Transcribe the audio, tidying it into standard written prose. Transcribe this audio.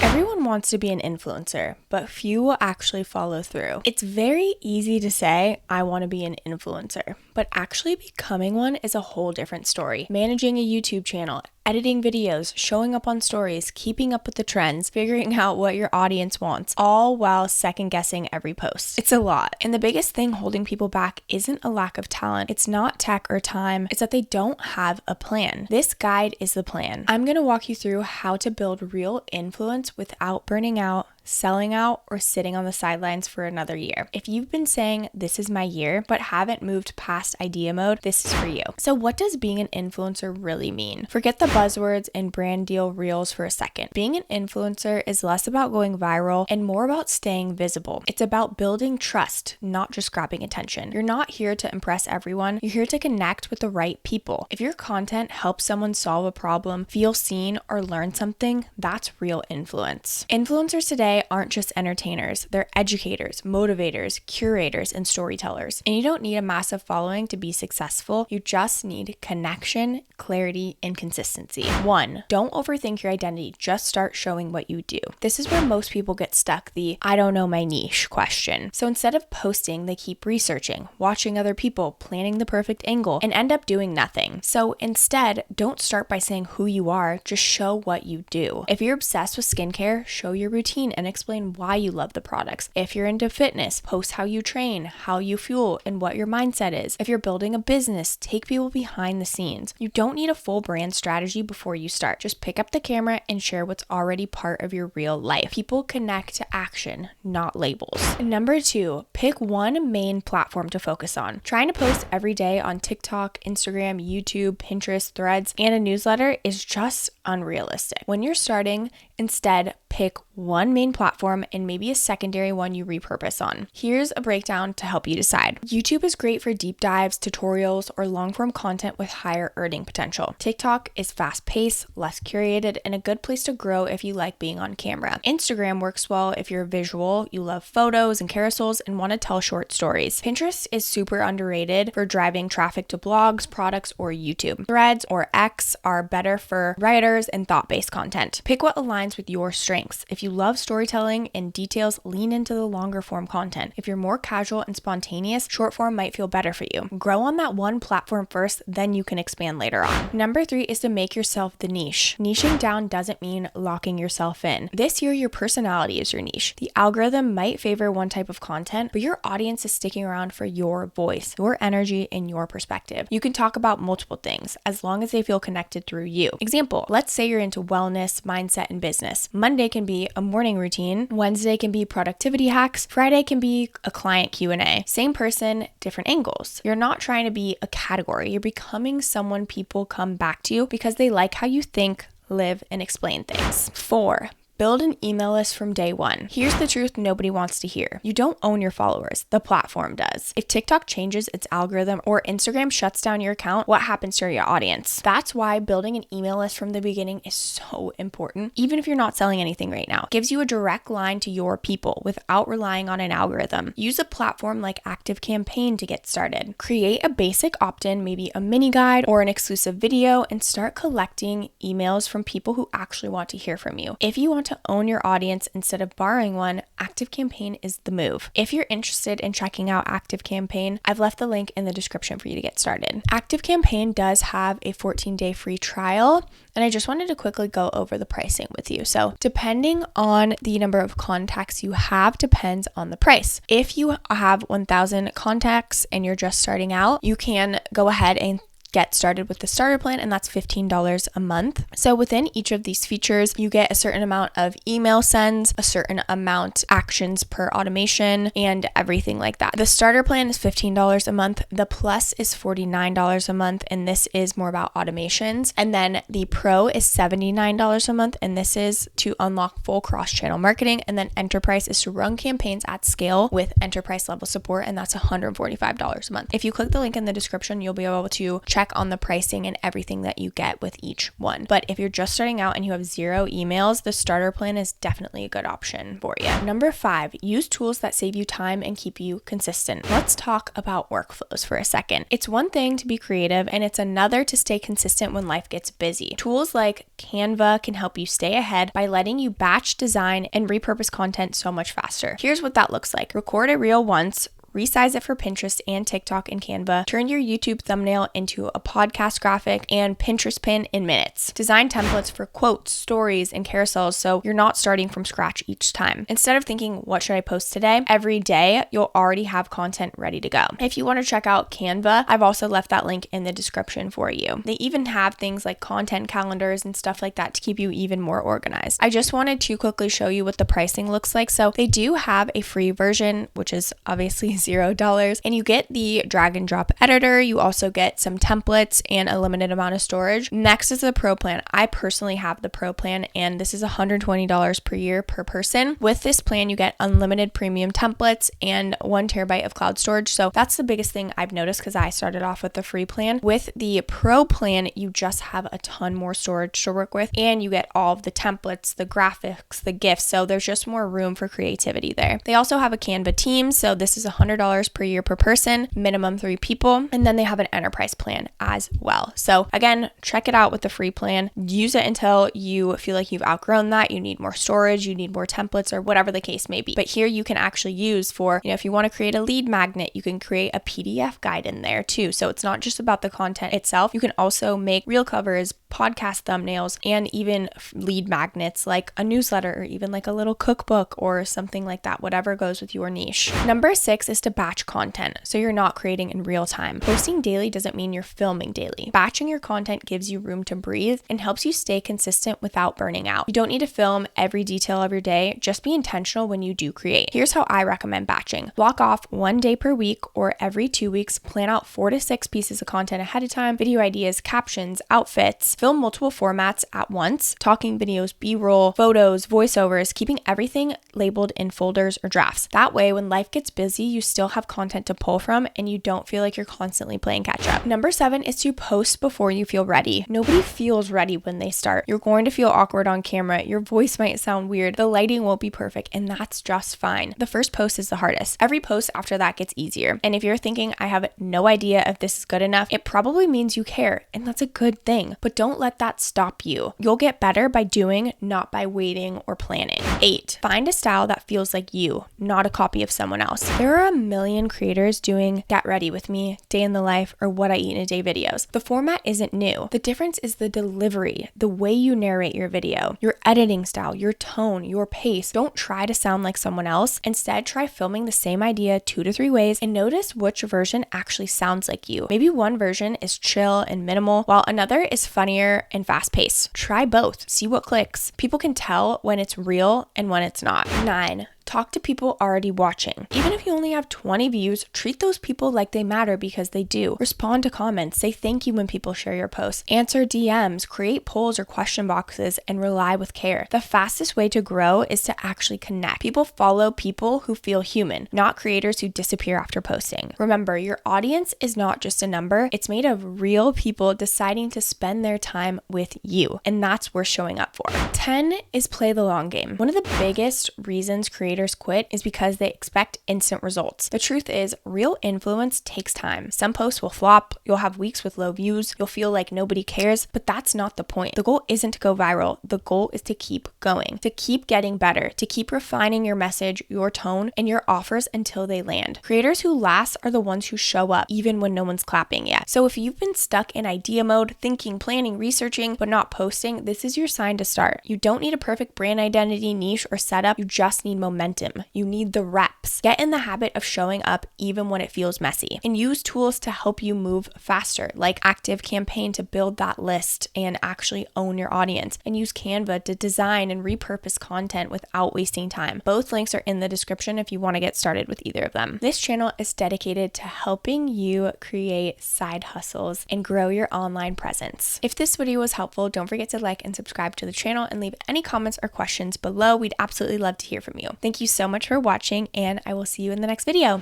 Everyone wants to be an influencer, but few will actually follow through. It's very easy to say, I want to be an influencer, but actually becoming one is a whole different story. Managing a YouTube channel, editing videos, showing up on stories, keeping up with the trends, figuring out what your audience wants, all while second guessing every post. It's a lot. And the biggest thing holding people back isn't a lack of talent. It's not tech or time. It's that they don't have a plan. This guide is the plan. I'm going to walk you through how to build real influence without burning out, selling out, or sitting on the sidelines for another year. If you've been saying this is my year, but haven't moved past idea mode, this is for you. So what does being an influencer really mean? Forget the buzzwords and brand deal reels for a second. Being an influencer is less about going viral and more about staying visible. It's about building trust, not just grabbing attention. You're not here to impress everyone. You're here to connect with the right people. If your content helps someone solve a problem, feel seen, or learn something, that's real influence. Influencers today aren't just entertainers. They're educators, motivators, curators, and storytellers. And you don't need a massive following to be successful. You just need connection, clarity, and consistency. 1, don't overthink your identity. Just start showing what you do. This is where most people get stuck, the I don't know my niche question. So instead of posting, they keep researching, watching other people, planning the perfect angle, and end up doing nothing. So instead, don't start by saying who you are, just show what you do. If you're obsessed with skincare, show your routine and explain why you love the products. If you're into fitness, post how you train, how you fuel, and what your mindset is. If you're building a business, take people behind the scenes. You don't need a full brand strategy before you start. Just pick up the camera and share what's already part of your real life. People connect to action, not labels. Number 2, pick one main platform to focus on. Trying to post every day on TikTok, Instagram, YouTube, Pinterest, Threads, and a newsletter is just unrealistic. When you're starting, instead, pick one main platform and maybe a secondary one you repurpose on. Here's a breakdown to help you decide. YouTube is great for deep dives, tutorials, or long-form content with higher earning potential. TikTok is fast-paced, less curated, and a good place to grow if you like being on camera. Instagram works well if you're visual, you love photos and carousels, and want to tell short stories. Pinterest is super underrated for driving traffic to blogs, products, or YouTube. Threads or X are better for writers and thought-based content. Pick what aligns with your strengths. If you love storytelling and details, lean into the longer form content. If you're more casual and spontaneous, short form might feel better for you. Grow on that one platform first, then you can expand later on. Number 3 is to make yourself the niche. Niching down doesn't mean locking yourself in. This year, your personality is your niche. The algorithm might favor one type of content, but your audience is sticking around for your voice, your energy, and your perspective. You can talk about multiple things as long as they feel connected through you. Example, let's say you're into wellness, mindset, and business. Monday can be a morning routine, Wednesday can be productivity hacks, Friday can be a client Q&A. Same person, different angles. You're not trying to be a category. You're becoming someone people come back to because they like how you think, live, and explain things. 4, build an email list from day one. Here's the truth nobody wants to hear. You don't own your followers. The platform does. If TikTok changes its algorithm or Instagram shuts down your account, what happens to your audience? That's why building an email list from the beginning is so important, even if you're not selling anything right now. It gives you a direct line to your people without relying on an algorithm. Use a platform like ActiveCampaign to get started. Create a basic opt-in, maybe a mini guide or an exclusive video, and start collecting emails from people who actually want to hear from you. If you want to own your audience instead of borrowing one, ActiveCampaign is the move. If you're interested in checking out ActiveCampaign, I've left the link in the description for you to get started. ActiveCampaign does have a 14-day free trial, and I just wanted to quickly go over the pricing with you. So depending on the number of contacts you have depends on the price. If you have 1,000 contacts and you're just starting out, you can go ahead and get started with the starter plan, and that's $15 a month. So within each of these features, you get a certain amount of email sends, a certain amount actions per automation, and everything like that. The starter plan is $15 a month. The plus is $49 a month, and this is more about automations. And then the pro is $79 a month, and this is to unlock full cross-channel marketing. And then enterprise is to run campaigns at scale with enterprise level support, and that's $145 a month. If you click the link in the description, you'll be able to check check on the pricing and everything that you get with each one. But if you're just starting out and you have 0 emails, the starter plan is definitely a good option for you. Number 5, use tools that save you time and keep you consistent. Let's talk about workflows for a second. It's one thing to be creative and it's another to stay consistent when life gets busy. Tools like Canva can help you stay ahead by letting you batch, design, and repurpose content so much faster. Here's what that looks like. Record a reel once, resize it for Pinterest and TikTok in Canva, turn your YouTube thumbnail into a podcast graphic, and Pinterest pin in minutes. Design templates for quotes, stories, and carousels so you're not starting from scratch each time. Instead of thinking, what should I post today? Every day, you'll already have content ready to go. If you want to check out Canva, I've also left that link in the description for you. They even have things like content calendars and stuff like that to keep you even more organized. I just wanted to quickly show you what the pricing looks like. So they do have a free version, which is obviously $0, and you get the drag and drop editor. You also get some templates and a limited amount of storage. Next is the Pro plan. I personally have the Pro plan, and this is $120 per year per person. With this plan, you get unlimited premium templates and 1 terabyte of cloud storage. So that's the biggest thing I've noticed because I started off with the free plan. With the Pro plan, you just have a ton more storage to work with, and you get all of the templates, the graphics, the GIFs. So there's just more room for creativity there. They also have a Canva team. So this is $100 per year per person, minimum 3 people. And then they have an enterprise plan as well. So again, check it out with the free plan. Use it until you feel like you've outgrown that. You need more storage, you need more templates, or whatever the case may be. But here you can actually use for, if you want to create a lead magnet, you can create a PDF guide in there too. So it's not just about the content itself. You can also make reel covers, podcast thumbnails, and even lead magnets like a newsletter or even like a little cookbook or something like that, whatever goes with your niche. Number 6 is to batch content so you're not creating in real time. Posting daily doesn't mean you're filming daily. Batching your content gives you room to breathe and helps you stay consistent without burning out. You don't need to film every detail of your day, just be intentional when you do create. Here's how I recommend batching. Block off 1 day per week or every 2 weeks, plan out 4 to 6 pieces of content ahead of time, video ideas, captions, outfits, film multiple formats at once, talking videos, B-roll, photos, voiceovers, keeping everything labeled in folders or drafts. That way, when life gets busy, you still have content to pull from and you don't feel like you're constantly playing catch up. Number 7 is to post before you feel ready. Nobody feels ready when they start. You're going to feel awkward on camera. Your voice might sound weird. The lighting won't be perfect, and that's just fine. The first post is the hardest. Every post after that gets easier. And if you're thinking, I have no idea if this is good enough, it probably means you care, and that's a good thing. But don't let that stop you. You'll get better by doing, not by waiting or planning. 8, find a style that feels like you, not a copy of someone else. There are a million creators doing get ready with me, day in the life, or what I eat in a day videos. The format isn't new. The difference is the delivery, the way you narrate your video, your editing style, your tone, your pace. Don't try to sound like someone else. Instead, try filming the same idea 2 to 3 ways and notice which version actually sounds like you. Maybe one version is chill and minimal, while another is funnier and fast paced. Try both. See what clicks. People can tell when it's real and when it's not. 9, talk to people already watching. Even if you only have 20 views, treat those people like they matter because they do. Respond to comments, say thank you when people share your posts, answer DMs, create polls or question boxes, and rely with care. The fastest way to grow is to actually connect. People follow people who feel human, not creators who disappear after posting. Remember, your audience is not just a number. It's made of real people deciding to spend their time with you, and that's worth showing up for. 10 is play the long game. One of the biggest reasons creators quit is because they expect instant results. The truth is, real influence takes time. Some posts will flop, you'll have weeks with low views, you'll feel like nobody cares, but that's not the point. The goal isn't to go viral. The goal is to keep going, to keep getting better, to keep refining your message, your tone, and your offers until they land. Creators who last are the ones who show up even when no one's clapping yet. So if you've been stuck in idea mode, thinking, planning, researching, but not posting, this is your sign to start. You don't need a perfect brand identity, niche, or setup. You just need momentum. You need the reps. Get in the habit of showing up even when it feels messy, and use tools to help you move faster, like Active Campaign to build that list and actually own your audience, and use Canva to design and repurpose content without wasting time. Both links are in the description if you want to get started with either of them. This channel is dedicated to helping you create side hustles and grow your online presence. If this video was helpful, don't forget to like and subscribe to the channel and leave any comments or questions below. We'd absolutely love to hear from you. Thank you so much for watching, and I will see you in the next video.